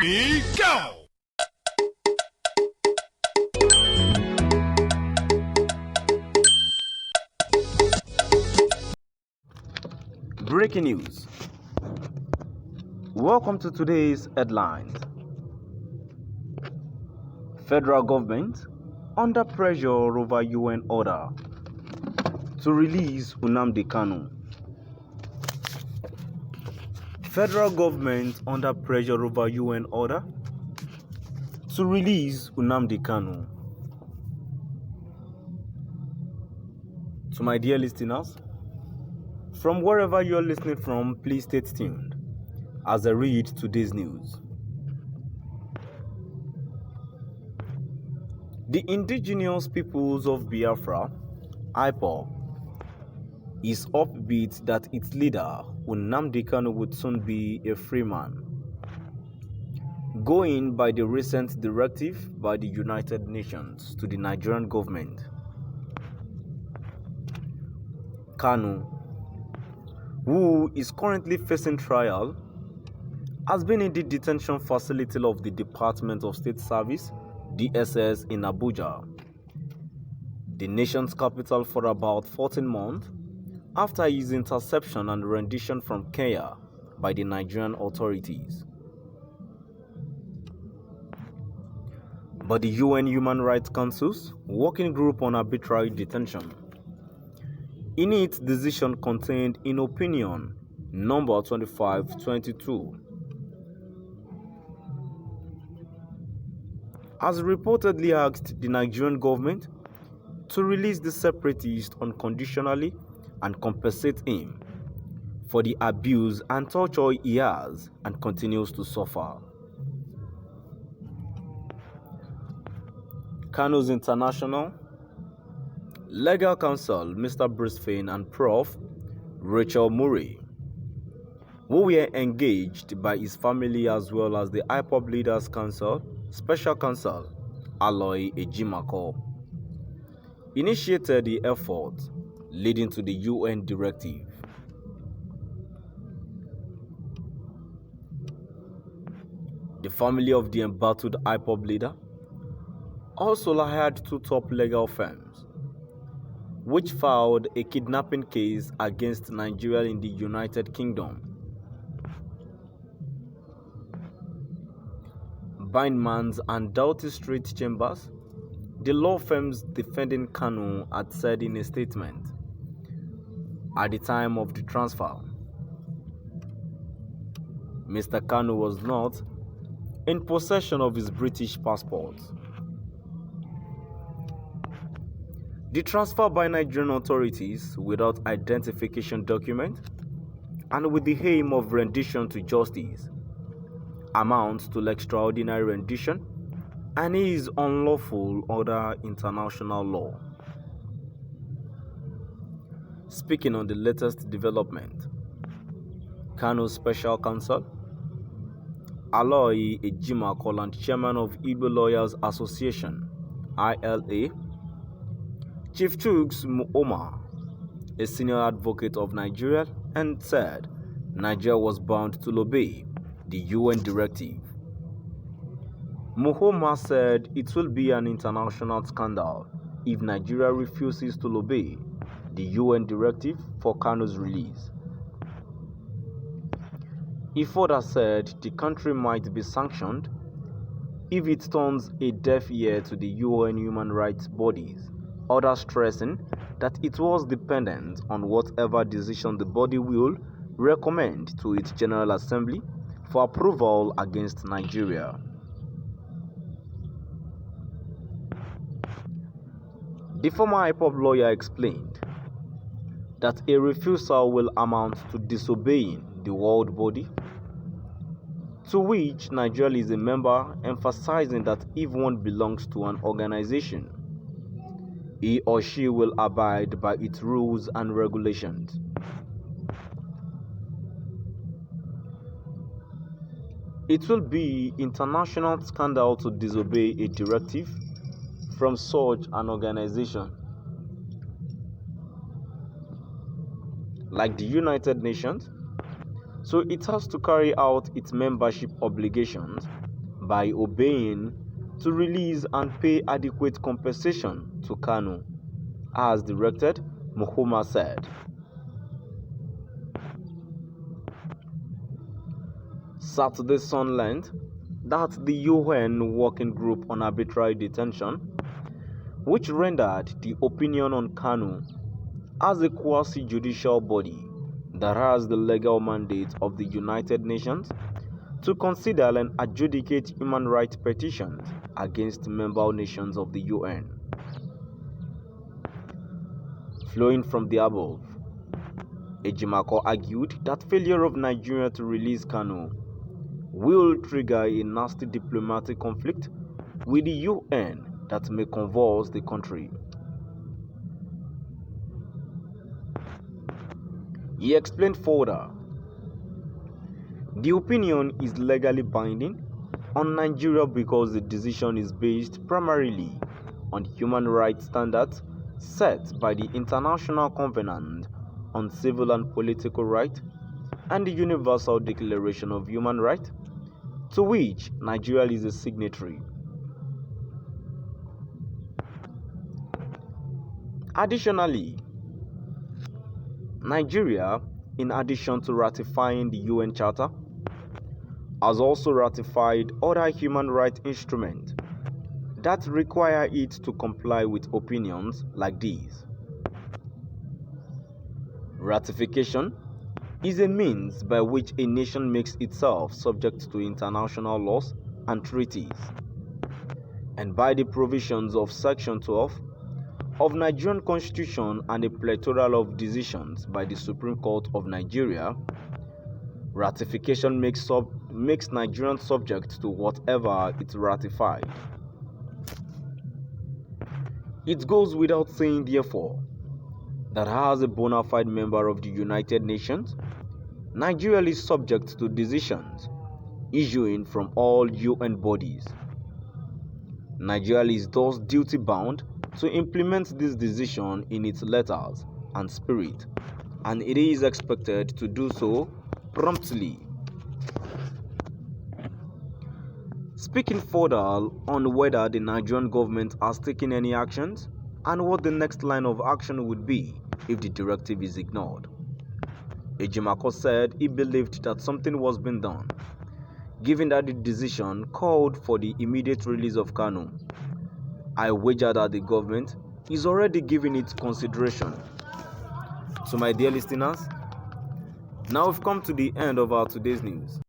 Ready, go! Breaking news. Welcome to today's headlines. Federal government under pressure over UN order to release Nnamdi Kanu. Federal government under pressure over UN order to release Nnamdi Kanu. To my dear listeners, from wherever you are listening from, please stay tuned as I read today's news. The indigenous peoples of Biafra, IPOB, is upbeat that its leader, Nnamdi Kanu, would soon be a free man, going by the recent directive by the United Nations to the Nigerian government. Kanu, who is currently facing trial, has been in the detention facility of the Department of State Service, DSS, in Abuja, the nation's capital, for about 14 months after his interception and rendition from Kenya by the Nigerian authorities. But the UN Human Rights Council's Working Group on Arbitrary Detention, in its decision contained in opinion number 2522, has reportedly asked the Nigerian government to release the separatist unconditionally and compensate him for the abuse and torture he has and continues to suffer. Kanu's international legal counsel, Mr. Bruce Fain, and Prof. Rachel Murray, who were engaged by his family as well as the IPOB Leaders Council, Special Counsel Aloy Ejimako, initiated the effort leading to the UN directive. The family of the embattled IPOB leader also hired two top legal firms, which filed a kidnapping case against Nigeria in the United Kingdom. Bindmans and Doughty Street Chambers, the law firms defending Kanu, had said in a statement at the time of the transfer, Mr. Kanu was not in possession of his British passport. The transfer by Nigerian authorities without identification document and with the aim of rendition to justice amounts to extraordinary rendition and is unlawful under international law. Speaking on the latest development, Kanu's special counsel, Aloy Ejimako, and chairman of Igbo Lawyers Association, ILA, Chief Chuks Muoma, a senior advocate of Nigeria, and said Nigeria was bound to obey the UN directive. Muoma said it will be an international scandal if Nigeria refuses to obey the UN directive for Kanu's release. He further said the country might be sanctioned if it turns a deaf ear to the UN human rights bodies, others stressing that it was dependent on whatever decision the body will recommend to its General Assembly for approval against Nigeria. The former IPOB lawyer explained that a refusal will amount to disobeying the world body to which Nigeria is a member, emphasizing that if one belongs to an organization, he or she will abide by its rules and regulations. It will be international scandal to disobey a directive from such an organization like the United Nations, so it has to carry out its membership obligations by obeying to release and pay adequate compensation to Kanu, as directed, Muhammad said. Saturday Sun learned that the UN Working Group on Arbitrary Detention, which rendered the opinion on Kanu as a quasi-judicial body that has the legal mandate of the United Nations to consider and adjudicate human rights petitions against member nations of the UN. Flowing from the above, Ejimako argued that failure of Nigeria to release Kanu will trigger a nasty diplomatic conflict with the UN that may convulse the country. He explained further, the opinion is legally binding on Nigeria because the decision is based primarily on human rights standards set by the International Covenant on Civil and Political Rights and the Universal Declaration of Human Rights, to which Nigeria is a signatory. Additionally, Nigeria, in addition to ratifying the UN Charter, has also ratified other human rights instruments that require it to comply with opinions like these. Ratification is a means by which a nation makes itself subject to international laws and treaties, and by the provisions of Section 12 of Nigerian Constitution and a plethora of decisions by the Supreme Court of Nigeria, ratification makes Nigerians subject to whatever it ratified. It goes without saying, therefore, that as a bona fide member of the United Nations, Nigeria is subject to decisions issuing from all UN bodies. Nigeria is thus duty-bound to implement this decision in its letters and spirit, and it is expected to do so promptly. Speaking further on whether the Nigerian government has taken any actions and what the next line of action would be if the directive is ignored, Ejimako said he believed that something was being done, given that the decision called for the immediate release of Kanu. I wager that the government is already giving it consideration. So my dear listeners, now we've come to the end of our today's news.